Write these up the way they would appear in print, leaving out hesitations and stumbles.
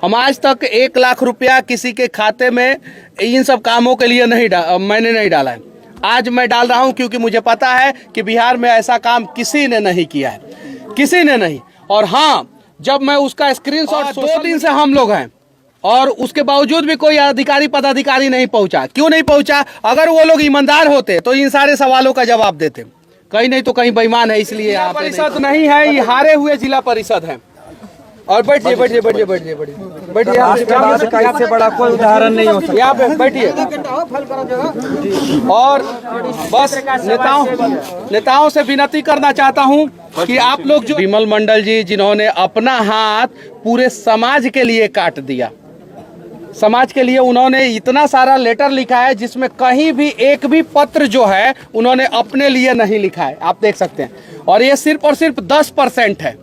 हम आज तक 1 लाख रुपया किसी के खाते में इन सब कामों के लिए मैंने नहीं डाला है। आज मैं डाल रहा हूं क्योंकि मुझे पता है कि बिहार में ऐसा काम किसी ने नहीं किया है, किसी ने नहीं। और हाँ, जब मैं उसका स्क्रीनशॉट 2 दिन से हम लोग हैं और उसके बावजूद भी कोई अधिकारी पदाधिकारी नहीं पहुंचा। क्यों नहीं पहुंचा? अगर वो लोग ईमानदार होते तो इन सारे सवालों का जवाब देते। कहीं नहीं तो कहीं बेईमान है, इसलिए यहाँ परिषद नहीं है, ये हारे हुए जिला परिषद है। और बैठिए बैठिए बैठिए बैठिए बैठिए, इससे बड़ा कोई उदाहरण नहीं हो सकता। यहाँ पे बैठिए। और बस नेताओं से विनती करना चाहता हूँ कि आप लोग जो विमल मंडल जी, जिन्होंने अपना हाथ पूरे समाज के लिए काट दिया, समाज के लिए उन्होंने इतना सारा लेटर लिखा है जिसमें कहीं भी एक भी पत्र जो है उन्होंने अपने लिए नहीं लिखा है, आप देख सकते हैं। और ये सिर्फ और सिर्फ 10% है,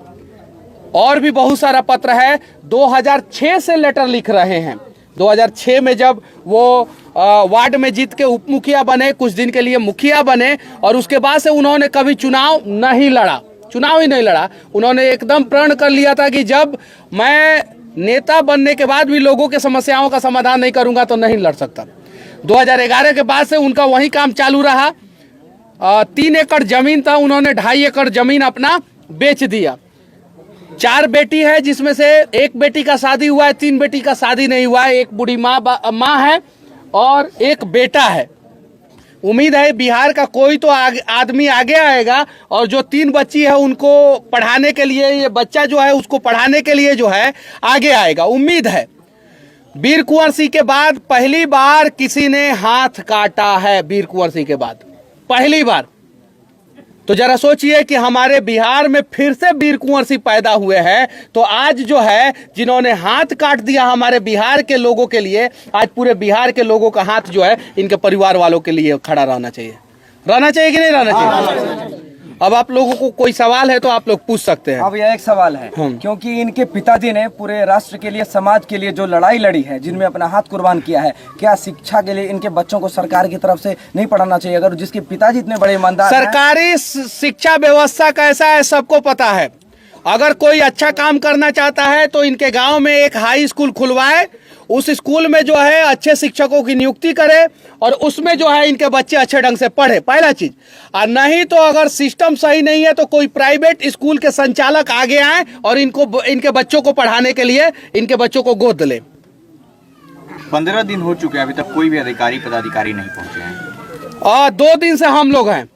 और भी बहुत सारा पत्र है। 2006 से लेटर लिख रहे हैं। 2006 में जब वो वार्ड में जीत के उप मुखिया बने, कुछ दिन के लिए मुखिया बने, और उसके बाद से उन्होंने कभी चुनाव नहीं लड़ा, चुनाव ही नहीं लड़ा। उन्होंने एकदम प्रण कर लिया था कि जब मैं नेता बनने के बाद भी लोगों के समस्याओं का समाधान नहीं करूंगा तो नहीं लड़ सकता। 2011 के बाद से उनका वही काम चालू रहा। 3 एकड़ जमीन था, उन्होंने 2.5 एकड़ जमीन अपना बेच दिया। 4 बेटी है, जिसमें से 1 बेटी का शादी हुआ है, 3 बेटी का शादी नहीं हुआ है। 1 बूढ़ी माँ है और 1 बेटा है। उम्मीद है बिहार का कोई तो आदमी आगे आएगा और जो 3 बच्ची है उनको पढ़ाने के लिए, ये बच्चा जो है उसको पढ़ाने के लिए जो है आगे आएगा। उम्मीद है। वीर कुंवर सिंह के बाद पहली बार किसी ने हाथ काटा है, वीर कुंवर सिंह के बाद पहली बार। तो जरा सोचिए कि हमारे बिहार में फिर से वीर कुंवर सिंह पैदा हुए हैं। तो आज जो है जिन्होंने हाथ काट दिया हमारे बिहार के लोगों के लिए, आज पूरे बिहार के लोगों का हाथ जो है इनके परिवार वालों के लिए खड़ा रहना चाहिए। रहना चाहिए कि नहीं रहना चाहिए? अब आप लोगों को कोई सवाल है तो आप लोग पूछ सकते हैं। अब यह एक सवाल है, क्योंकि इनके पिताजी ने पूरे राष्ट्र के लिए, समाज के लिए जो लड़ाई लड़ी है, जिनमें अपना हाथ कुर्बान किया है, क्या शिक्षा के लिए इनके बच्चों को सरकार की तरफ से नहीं पढ़ाना चाहिए? अगर जिसके पिताजी इतने बड़े ईमानदार हैं। सरकारी शिक्षा व्यवस्था कैसा है सबको पता है। अगर कोई अच्छा काम करना चाहता है तो इनके गांव में एक हाई स्कूल खुलवाए, उस स्कूल में जो है अच्छे शिक्षकों की नियुक्ति करे और उसमें जो है इनके बच्चे अच्छे ढंग से पढ़े, पहला चीज। और नहीं तो अगर सिस्टम सही नहीं है तो कोई प्राइवेट स्कूल के संचालक आगे आए और इनके बच्चों को पढ़ाने के लिए इनके बच्चों को गोद ले। 15 दिन हो चुके हैं, अभी तक कोई भी अधिकारी पदाधिकारी नहीं पहुंचे हैं। और 2 दिन से हम लोग हैं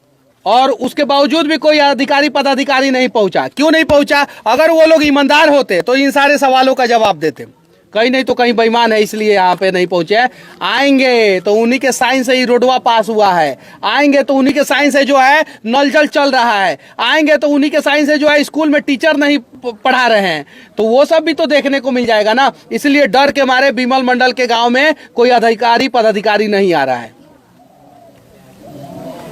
और उसके बावजूद भी कोई अधिकारी पदाधिकारी नहीं पहुंचा। क्यों नहीं पहुंचा? अगर वो लोग ईमानदार होते तो इन सारे सवालों का जवाब देते। कहीं नहीं तो कहीं बेईमान है, इसलिए यहाँ पे नहीं पहुंचे। आएंगे तो उन्हीं के साइन से ही रोडवा पास हुआ है, आएंगे तो उन्हीं के साइन से जो है नल जल चल रहा है, आएंगे तो उन्हीं के साइन से जो है स्कूल में टीचर नहीं पढ़ा रहे हैं। तो वो सब भी तो देखने को मिल जाएगा ना। इसलिए डर के मारे विमल मंडल के गाँव में कोई अधिकारी पदाधिकारी नहीं आ रहा है।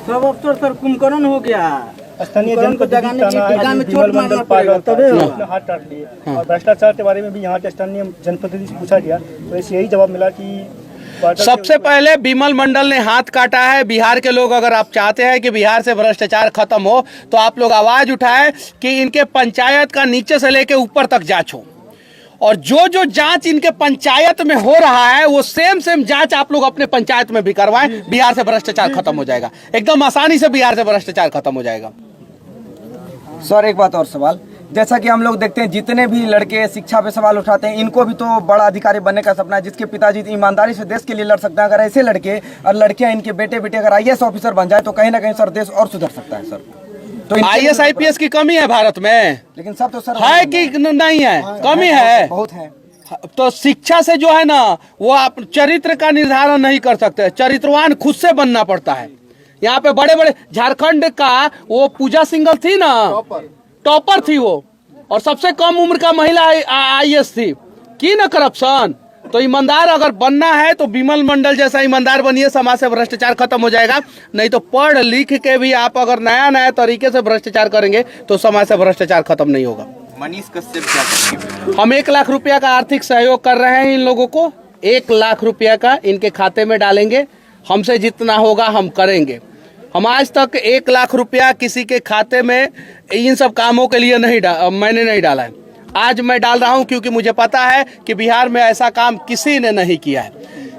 सब अफसर सर कुंभकर्ण हो गया। स्थानीय जनप्रतिनिधि विमल मंडल हाथ काट लिए और भ्रष्टाचार के बारे में भी यहाँ के स्थानीय जनप्रतिनिधि से पूछा गया तो इसे यही जवाब मिला कि सबसे पहले विमल मंडल ने हाथ काटा है। बिहार के लोग, अगर आप चाहते हैं कि बिहार से भ्रष्टाचार खत्म हो तो आप लोग आवाज उठाएं कि इनके पंचायत का नीचे से लेके ऊपर तक जांच हो, और जो जांच इनके पंचायत में हो रहा है वो सेम जांच आप लोग अपने पंचायत में भी करवाएं। बिहार से भ्रष्टाचार खत्म हो जाएगा, एकदम आसानी से बिहार से भ्रष्टाचार खत्म हो जाएगा। सर एक बात और सवाल, जैसा कि हम लोग देखते हैं जितने भी लड़के शिक्षा पे सवाल उठाते हैं, इनको भी तो बड़ा अधिकारी बनने का सपना है, जिसके पिताजी ईमानदारी से देश के लिए लड़ सकते हैं। अगर ऐसे लड़के और लड़कियां, इनके बेटे अगर IAS ऑफिसर बन जाए तो कहीं ना कहीं सर देश और सुधर सकता है। सर तो IAS IPS की कमी है भारत में, लेकिन सब तो सर है कि नहीं है? कमी है, बहुत है। तो शिक्षा से जो है ना वो आप चरित्र का निर्धारण नहीं कर सकते, चरित्रवान खुद से बनना पड़ता है। यहाँ पे बड़े बड़े झारखंड का वो पूजा सिंघल थी ना, टॉपर थी वो, और सबसे कम उम्र का महिला IAS थी, की ना करप्शन। तो ईमानदार अगर बनना है तो विमल मंडल जैसा ईमानदार बनिए, समाज से भ्रष्टाचार खत्म हो जाएगा। नहीं तो पढ़ लिख के भी आप अगर नया तरीके से भ्रष्टाचार करेंगे तो समाज से भ्रष्टाचार खत्म नहीं होगा। मनीष कश्यप क्या करेंगे? हम 1 लाख रुपया का आर्थिक सहयोग कर रहे हैं इन लोगों को। 1 लाख रुपया का इनके खाते में डालेंगे, हमसे जितना होगा हम करेंगे। हम आज तक 1 लाख रुपया किसी के खाते में इन सब कामों के लिए मैंने नहीं डाला है। आज मैं डाल रहा हूं क्योंकि मुझे पता है कि बिहार में ऐसा काम किसी ने नहीं किया है,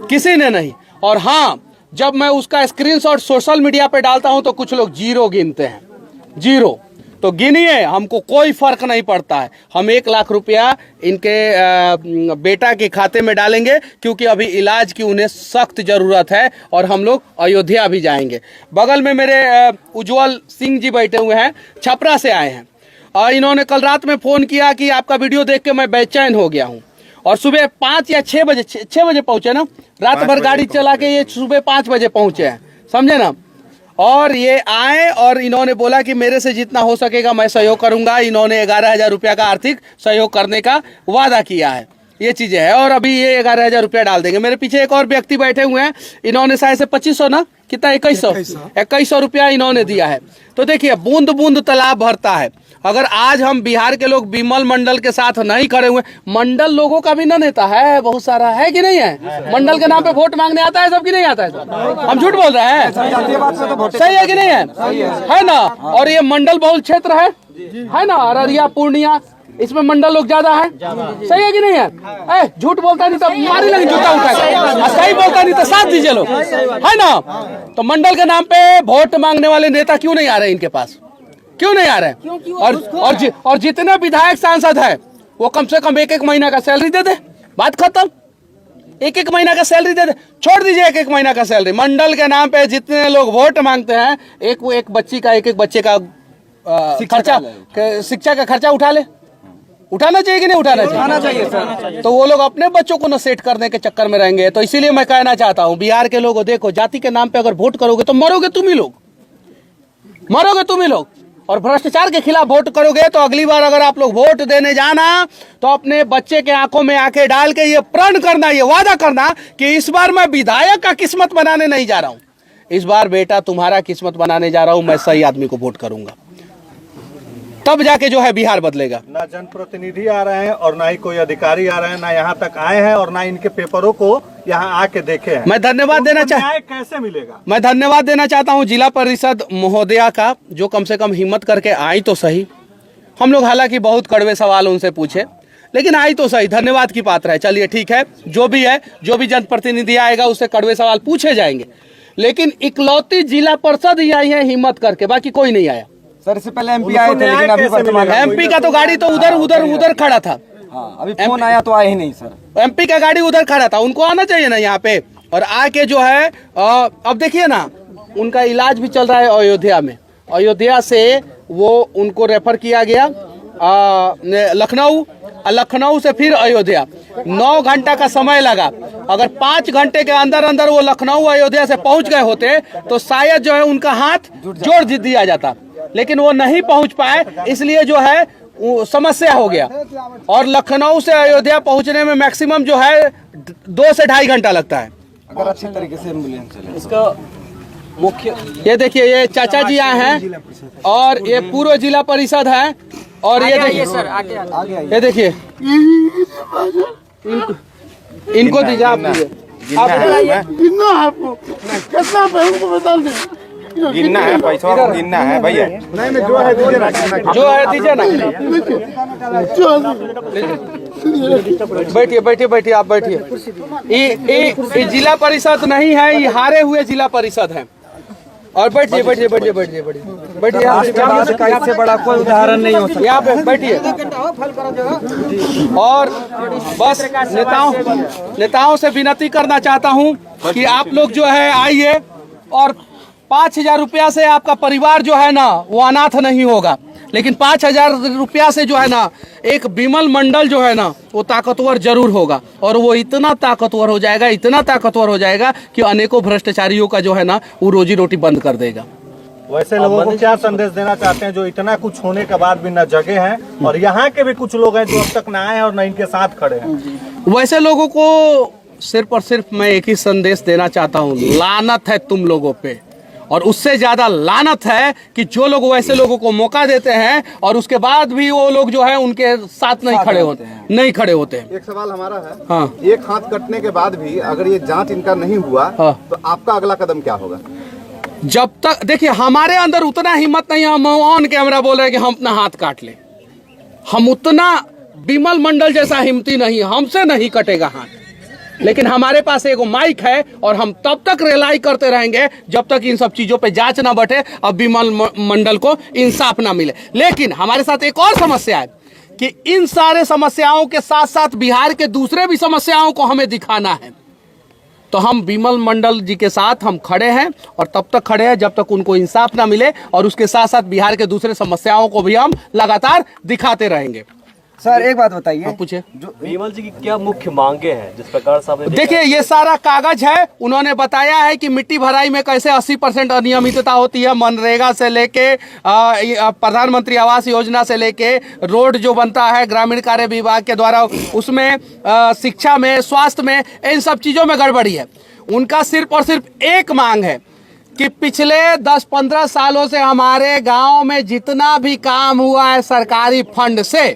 किसी ने नहीं। और हाँ, जब मैं उसका स्क्रीनशॉट सोशल मीडिया पे डालता हूं तो कुछ लोग जीरो गिनते हैं, जीरो। तो गिनिए, हमको कोई फर्क नहीं पड़ता है। हम 1 लाख रुपया इनके बेटा के खाते में डालेंगे क्योंकि अभी इलाज की उन्हें सख्त जरूरत है और हम लोग अयोध्या भी जाएंगे। बगल में मेरे उज्जवल सिंह जी बैठे हुए हैं, छपरा से आए हैं और इन्होंने कल रात में फ़ोन किया कि आपका वीडियो देख के मैं बेचैन हो गया हूँ। और सुबह 5 या 6 बजे 6 बजे पहुँचे ना, रात भर गाड़ी चला के ये सुबह 5 बजे पहुँचे हैं, समझे ना। और ये आए और इन्होंने बोला कि मेरे से जितना हो सकेगा मैं सहयोग करूंगा। इन्होंने 11,000 रुपया का आर्थिक सहयोग करने का वादा किया है, ये चीज़ें हैं। और अभी ये 11,000 रुपया डाल देंगे। मेरे पीछे एक और व्यक्ति बैठे हुए हैं, इन्होंने शायद से 2500 ना, कितना 2100 रुपया इन्होंने दिया है। तो देखिए, बूंद बूंद तालाब भरता है। अगर आज हम बिहार के लोग विमल मंडल के साथ नहीं खड़े हुए, मंडल लोगों का भी ना नेता है, बहुत सारा है कि नहीं है? मंडल के नाम पे वोट मांगने आता है सब कि नहीं आता है? हम झूठ बोल रहे हैं? सही है कि नहीं है ना? और ये मंडल बहुल क्षेत्र है ना, अररिया पूर्णिया, इसमें मंडल लोग ज्यादा है। सही है कि नहीं है? झूठ बोलता नहीं तो मारी लगी जूता उठाएगा, सही बोलता नहीं तो साथ दीजिए लोग, है ना। तो मंडल के नाम पे वोट मांगने वाले नेता क्यों नहीं आ रहे इनके पास? क्यों नहीं आ रहे? और जितने विधायक सांसद है वो कम से कम 1-1 महीना का सैलरी दे दे, बात खत्म। 1-1 महीना का सैलरी दे दे, छोड़ दीजिए 1-1 महीना का सैलरी। मंडल के नाम पे जितने लोग वोट मांगते हैं, एक बच्ची का 1-1 बच्चे का खर्चा, शिक्षा का खर्चा उठा ले। उठाना चाहिए कि नहीं उठाना चाहिए सर? तो वो लोग अपने बच्चों को न सेट करने के चक्कर में रहेंगे। तो इसीलिए मैं कहना चाहता हूँ बिहार के लोगों, देखो, जाति के नाम पे अगर वोट करोगे तो मरोगे तुम ही लोग, मरोगे तुम ही लोग। और भ्रष्टाचार के खिलाफ वोट करोगे तो अगली बार अगर आप लोग वोट देने जाना तो अपने बच्चे के आंखों में आंखें डाल के ये प्रण करना, ये वादा करना कि इस बार मैं विधायक का किस्मत बनाने नहीं जा रहा हूं, इस बार बेटा तुम्हारा किस्मत बनाने जा रहा हूं, मैं सही आदमी को वोट करूंगा। तब जाके जो है बिहार बदलेगा। ना जनप्रतिनिधि आ रहे हैं और ना ही कोई अधिकारी आ रहे हैं, ना यहाँ तक आए हैं और ना इनके पेपरों को यहाँ आके देखे हैं। मैं धन्यवाद देना चाहता, कैसे मिलेगा? मैं धन्यवाद देना चाहता हूँ जिला परिषद महोदया का, जो कम से कम हिम्मत करके आई तो सही। हम लोग हालांकि बहुत कड़वे सवाल उनसे पूछे, लेकिन आई तो सही, धन्यवाद की पात्र है। चलिए ठीक है, जो भी है, जो भी जनप्रतिनिधि आएगा उससे कड़वे सवाल पूछे जाएंगे। लेकिन इकलौती जिला परिषद ही आई है हिम्मत करके, बाकी कोई नहीं आया। सर इससे पहले एमपी आए थे, लेकिन अभी वर्तमान एमपी का तो गाड़ी तो उधर खड़ा था। हाँ, अभी फोन आया तो आए ही नहीं सर। एमपी का गाड़ी उधर खड़ा था, उनको आना चाहिए ना यहाँ पे। और आके जो है अब देखिए ना, उनका इलाज भी चल रहा है अयोध्या में। अयोध्या से वो उनको रेफर किया गया लखनऊ, लखनऊ से फिर अयोध्या। 9 घंटा का समय लगा। अगर 5 घंटे के अंदर अंदर वो लखनऊ अयोध्या से पहुंच गए होते तो शायद जो है उनका हाथ जोड़ दिया जाता, लेकिन वो नहीं पहुंच पाए, इसलिए जो है समस्या हो गया। और लखनऊ से अयोध्या पहुंचने में मैक्सिमम जो है 2 से 2.5 घंटा लगता है। अगर अच्छी तरीके से एम्बुलेंस चले। इसका मुख्य ये देखिए, ये चाचा जी आए हैं और ये पूर्व जिला परिषद है। और ये देखिए सर, ये देखिए, इनको दीजिए, आप दीजिए, गिनना है, पैसा गिनना है भैया। जो है दीजिए ना। बैठिए आप बैठिए। ये जिला परिषद नहीं है, ये हारे हुए जिला परिषद है। और बैठिए इससे बड़ा कोई उदाहरण नहीं हो सकता। यहाँ पे बैठिए। और बस नेताओं से विनती करना चाहता हूँ कि आप लोग जो है आइए, और 5,000 रुपया से आपका परिवार जो है ना वो अनाथ नहीं होगा, लेकिन 5,000 रुपया से जो है ना एक विमल मंडल जो है ना वो ताकतवर जरूर होगा। और वो इतना ताकतवर हो जाएगा, इतना ताकतवर हो जाएगा कि अनेकों भ्रष्टाचारियों का जो है ना वो रोजी रोटी बंद कर देगा। वैसे लोगों को क्या संदेश देना चाहते हैं जो इतना कुछ होने के बाद भी न जगे हैं, और यहाँ के भी कुछ लोग हैं जो अब तक न आए और न इनके साथ खड़े हैं? वैसे लोगों को सिर्फ और सिर्फ मैं एक ही संदेश देना चाहता हूँ, लानत है तुम लोगों पे। और उससे ज्यादा लानत है कि जो लोग वैसे लोगों को मौका देते हैं और उसके बाद भी वो लोग जो है उनके साथ नहीं खड़े होते हैं। एक सवाल हमारा है, हाँ। एक हाथ कटने के बाद भी अगर ये जांच इनका नहीं हुआ, हाँ। तो आपका अगला कदम क्या होगा? जब तक देखिए हमारे अंदर उतना हिम्मत नहीं है, हम ऑन कैमरा बोल रहे हैं कि हम अपना हाथ काट ले। हम उतना विमल मंडल जैसा हिम्मती नहीं, हमसे नहीं कटेगा हाथ। लेकिन हमारे पास एगो माइक है और हम तब तक रिलाई करते रहेंगे जब तक इन सब चीजों पे जांच ना बैठे और विमल मंडल को इंसाफ ना मिले। लेकिन हमारे साथ एक और समस्या है कि इन सारे समस्याओं के साथ साथ बिहार के दूसरे भी समस्याओं को हमें दिखाना है। तो हम विमल मंडल जी के साथ हम खड़े हैं और तब तक खड़े हैं जब तक उनको इंसाफ ना मिले, और उसके साथ साथ बिहार के दूसरे समस्याओं को भी हम लगातार दिखाते रहेंगे। सर एक बात बताइए, पूछे विमल जी की क्या मुख्य मांगे हैं जिस प्रकार से आपने देखिए ये सारा कागज है। उन्होंने बताया है कि मिट्टी भराई में कैसे 80% अनियमितता होती है, मनरेगा से लेके प्रधानमंत्री आवास योजना से लेके रोड जो बनता है ग्रामीण कार्य विभाग के द्वारा, उसमें शिक्षा में, स्वास्थ्य में, इन सब चीजों में गड़बड़ी है। उनका सिर्फ और सिर्फ एक मांग है कि पिछले 10-15 सालों से हमारे गांव में जितना भी काम हुआ है सरकारी फंड से,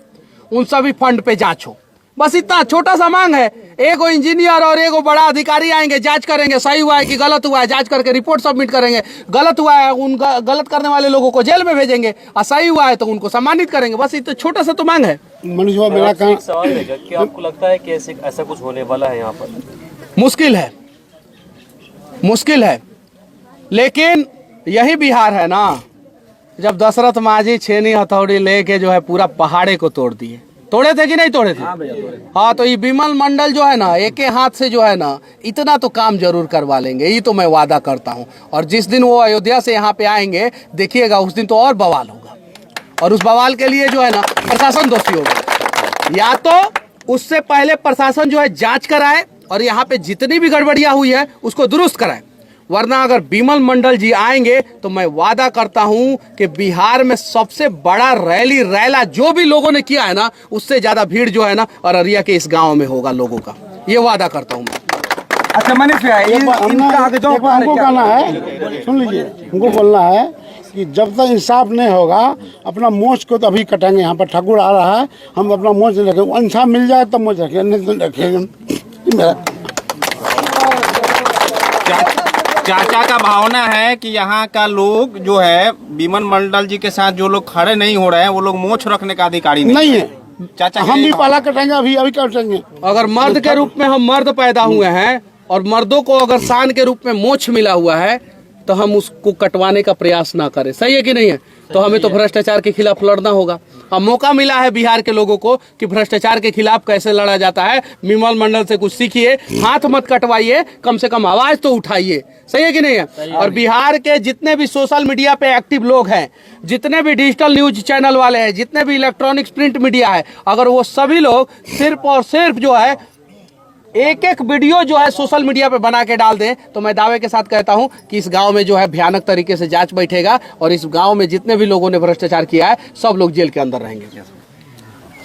उन सभी फंड पे जांच हो। बस इतना छोटा सा मांग है। एगो इंजीनियर और एगो बड़ा अधिकारी आएंगे, जांच करेंगे, सही हुआ है कि गलत हुआ है, जांच करके रिपोर्ट सबमिट करेंगे। गलत हुआ है, उन गलत करने वाले लोगों को जेल में भेजेंगे, और सही हुआ है तो उनको सम्मानित करेंगे। बस इतना छोटा सा तो मांग है। मेरा सवाल रहेगा कि आपको लगता है कि ऐसा कुछ होने वाला है यहाँ पर? मुश्किल है, मुश्किल है, लेकिन यही बिहार है ना, जब दशरथ माझी छेनी हथौड़ी लेके जो है पूरा पहाड़े को तोड़ दिए। तोड़े थे कि नहीं तोड़े थे? हाँ, तो ये विमल मंडल जो है ना, एक हाथ से जो है ना इतना तो काम जरूर करवा लेंगे, ये तो मैं वादा करता हूँ। और जिस दिन वो अयोध्या से यहाँ पे आएंगे देखिएगा, उस दिन तो और बवाल होगा, और उस बवाल के लिए जो है ना प्रशासन दोषी होगा। या तो उससे पहले प्रशासन जो है जांच कराए और यहाँ पे जितनी भी गड़बड़ियाँ हुई है उसको दुरुस्त कराए, वरना अगर विमल मंडल जी आएंगे तो मैं वादा करता हूं कि बिहार में सबसे बड़ा रैली रैला जो भी लोगों ने किया है ना, उससे ज्यादा भीड़ जो है ना अररिया के इस गांव में होगा लोगों का, ये वादा करता हूं मैं। अच्छा मनीष भैया, हमको कहना है, सुन लीजिए, हमको बोलना है कि जब तक इंसाफ नहीं होगा अपना मोच को तो अभी कटेंगे। यहाँ पर ठाकुर आ रहा है, हम अपना मोच रखेंगे, इंसाफ मिल जाए तब मोच रखेंगे, नहीं तो रखेंगे। मेरा चाचा का भावना है कि यहाँ का लोग जो है विमल मंडल जी के साथ जो लोग खड़े नहीं हो रहे हैं वो लोग मोछ रखने का अधिकारी नहीं है। चाचा हम भी पहला कटेंगे, अभी कटेंगे। अगर मर्द के रूप में हम मर्द पैदा हुए हैं और मर्दों को अगर शान के रूप में मोछ मिला हुआ है तो हम उसको कटवाने का प्रयास ना करें। सही है कि नहीं है? तो हमें तो भ्रष्टाचार के खिलाफ लड़ना होगा। अब मौका मिला है बिहार के लोगों को कि भ्रष्टाचार के खिलाफ कैसे लड़ा जाता है। विमल मंडल से कुछ सीखिए, हाथ मत कटवाइए, कम से कम आवाज तो उठाइए। सही है कि नहीं है? और बिहार के जितने भी सोशल मीडिया पे एक्टिव लोग हैं, जितने भी डिजिटल न्यूज चैनल वाले हैं, जितने भी इलेक्ट्रॉनिक्स प्रिंट मीडिया है, अगर वो सभी लोग सिर्फ और सिर्फ जो है एक एक वीडियो जो है सोशल मीडिया पे बना के डाल दें तो मैं दावे के साथ कहता हूं कि इस गांव में जो है भयानक तरीके से जांच बैठेगा और इस गांव में जितने भी लोगों ने भ्रष्टाचार किया है सब लोग जेल के अंदर रहेंगे।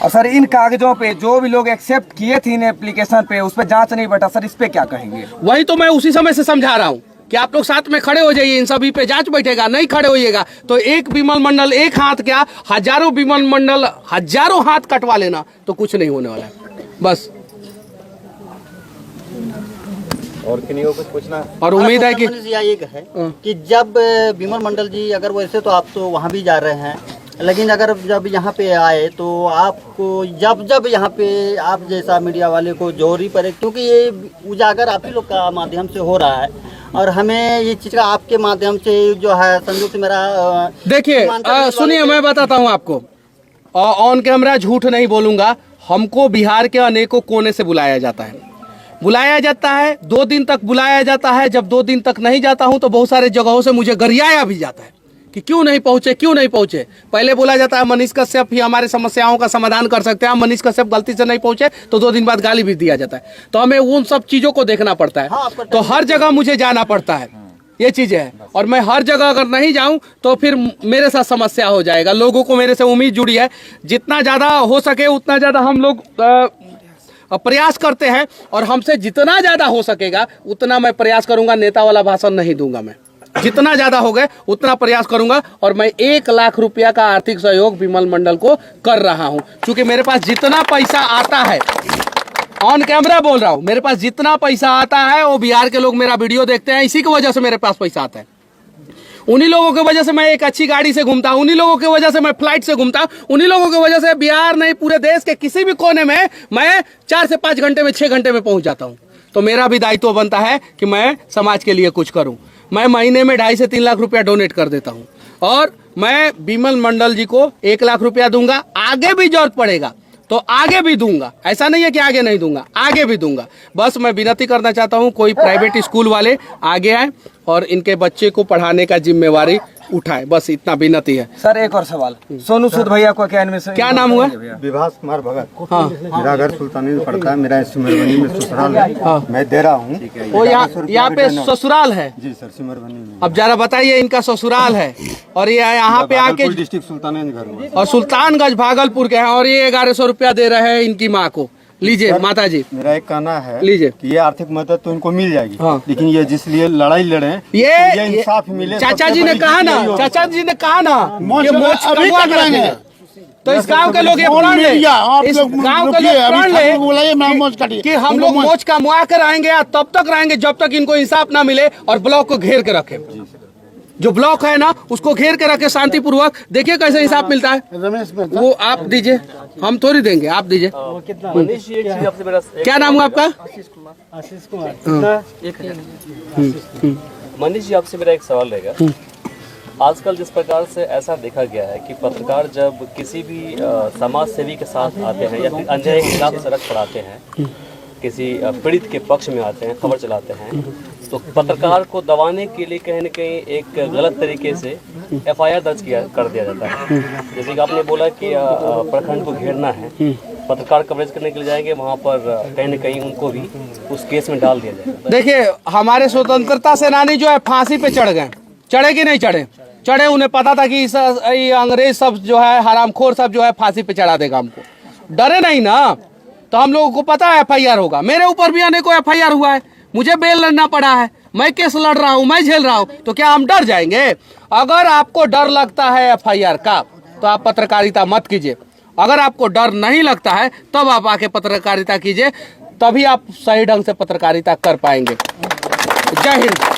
और सर इन कागजों पे जो भी लोग एक्सेप्ट किए थे इन एप्लीकेशन पे, उस पर जांच नहीं बैठा, सर इस पे क्या कहेंगे? वही तो मैं उसी समय से समझा रहा हूँ कि आप लोग साथ में खड़े हो जाइए, इन सभी पे जांच बैठेगा। नहीं खड़े होइएगा तो एक विमल मंडल एक हाथ क्या, हजारों विमल मंडल हजारों हाथ कटवा लेना तो कुछ नहीं होने वाला है। बस और किन्हीं को कुछ पूछना और उम्मीद है कि एक है कि जब विमल मंडल जी, अगर वैसे तो आप तो वहाँ भी जा रहे हैं, लेकिन अगर जब यहाँ पे आए तो आपको जब यहाँ पे आप जैसा मीडिया वाले को जोरी पड़े, क्योंकि ये उजागर आप ही लोग का माध्यम से हो रहा है और हमें ये चीज़ का आपके माध्यम से जो है संजोग से मेरा देखिए सुनिए, मैं बताता हूँ आपको, ऑन कैमरा झूठ नहीं बोलूंगा। हमको बिहार के अनेकों कोने से बुलाया जाता है, 2 दिन तक बुलाया जाता है। जब 2 दिन तक नहीं जाता हूं तो बहुत सारे जगहों से मुझे गरियाया भी जाता है कि क्यों नहीं पहुंचे। पहले बोला जाता है मनीष कश्यप ही हमारे समस्याओं का समाधान कर सकते हैं, मनीष कश्यप गलती से नहीं पहुंचे तो 2 दिन बाद गाली भी दिया जाता है। तो हमें उन सब चीजों को देखना पड़ता है। तो हर जगह मुझे जाना पड़ता है, ये चीजें है। और मैं हर जगह अगर नहीं जाऊं तो फिर मेरे साथ समस्या हो जाएगा। लोगों को मेरे से उम्मीद जुड़ी है, जितना ज्यादा हो सके उतना ज्यादा हम लोग प्रयास करते हैं और हमसे जितना ज्यादा हो सकेगा उतना मैं प्रयास करूंगा। नेता वाला भाषण नहीं दूंगा मैं, जितना ज्यादा हो गए उतना प्रयास करूंगा। और मैं 1 लाख रुपया का आर्थिक सहयोग विमल मंडल को कर रहा हूं, क्योंकि मेरे पास जितना पैसा आता है, ऑन कैमरा बोल रहा हूं, मेरे पास जितना पैसा आता है वो बिहार के लोग मेरा वीडियो देखते हैं, इसी की वजह से मेरे पास पैसा आता है। उन्हीं लोगों की वजह से मैं एक अच्छी गाड़ी से घूमता हूँ, उन्हीं लोगों की वजह से मैं फ्लाइट से घूमता हूँ, उन्हीं लोगों की वजह से बिहार नहीं पूरे देश के किसी भी कोने में मैं 4 से 5 घंटे में 6 घंटे में पहुंच जाता हूँ। तो मेरा भी दायित्व बनता है कि मैं समाज के लिए कुछ करूँ। मैं महीने में 2.5 से 3 लाख रुपया डोनेट कर देता हूँ और मैं बिमल मंडल जी को 1 लाख रुपया दूंगा। आगे भी जरूरत पड़ेगा तो आगे भी दूंगा, ऐसा नहीं है कि आगे नहीं दूंगा, आगे भी दूंगा। बस मैं विनती करना चाहता हूं कोई प्राइवेट स्कूल वाले आगे आए और इनके बच्चे को पढ़ाने का जिम्मेवारी उठाए, बस इतना विनती है। सर एक और सवाल, सोनू सूद भैया को क्या इनमें क्या नाम हुआ? विभास कुमार भगत। हाँ मेरा घर सुल्तानी में पड़ता है, मेरा सिमरबनी में ससुराल है। हाँ। मैं दे रहा हूँ। वो यहाँ पे ससुराल है? जी सर, सिमरबनी में। अब जरा बताइए, इनका ससुराल है और ये यहाँ पे आके डिस्ट्रिक्ट सुल्तानगंज घर हुआ। और सुल्तानगंज भागलपुर के हैं और ये 1100 रुपया दे रहे हैं इनकी माँ को। लीजिए माता जी, मेरा एक कहना है लीजिए कि ये आर्थिक मदद तो इनको मिल जाएगी, हाँ। लेकिन ये जिस लिए लड़ाई लड़े ये इंसाफ मिले। चाचा जी ने कहा ना, चाचा जी ने कहा ना मोच कि मोच अभी कटवा कट लेंगे। तो इस गांव के लोग ये कौन प्रण ले, मिल गया? आप इस लोग गांव के रुकिए, लोग अभी प्रण ठाकुर को बुलाइए, मैं मोच काटिए। ले कि हम लोग मोच कमवा कर आएंगे या तब तक रहेंगे जब तक इनको इंसाफ ना मिले और ब्लॉक को घेर के रखे। जो ब्लॉक है ना उसको घेर के रखे शांतिपूर्वक। देखिए कैसे इंसाफ मिलता है। रमेश मेहता। वो आप दीजिए, हम थोड़ी देंगे, आप दीजिए। मनीष जी, एक चीज आपसे मेरा क्या नाम हुआ आपका? आशीष कुमार। मनीष जी, आपसे मेरा एक सवाल रहेगा। आजकल जिस प्रकार से ऐसा देखा गया है कि पत्रकार जब किसी भी समाज सेवी के साथ आते हैं या फिर अन्याय के खिलाफ सड़क पर आते हैं, किसी पीड़ित के पक्ष में आते हैं, खबर चलाते हैं, तो पत्रकार को दबाने के लिए कहीं न कहीं एक गलत तरीके से FIR दर्ज कर दिया जाता है। जैसे कि आपने बोला कि प्रखंड को घेरना है, पत्रकार कवरेज करने के लिए जाएंगे, वहाँ पर कहीं न कहीं उनको भी उस केस में डाल दिया जाएगा। देखिए हमारे स्वतंत्रता सेनानी जो है फांसी पे चढ़ गए, चढ़े कि नहीं चढ़े? चढ़े। उन्हें पता था कि ये अंग्रेज सब जो है, हरामखोर सब जो है फांसी पे चढ़ा देगा हमको, डरे नहीं ना। तो हम लोगों को पता है FIR होगा। मेरे ऊपर भी अनेकों FIR हुआ है, मुझे बेल लड़ना पड़ा है, मैं केस लड़ रहा हूँ, मैं झेल रहा हूँ, तो क्या हम डर जाएंगे? अगर आपको डर लगता है FIR का तो आप पत्रकारिता मत कीजिए। अगर आपको डर नहीं लगता है तब आप आके पत्रकारिता कीजिए, तभी आप सही ढंग से पत्रकारिता कर पाएंगे। जय हिंद।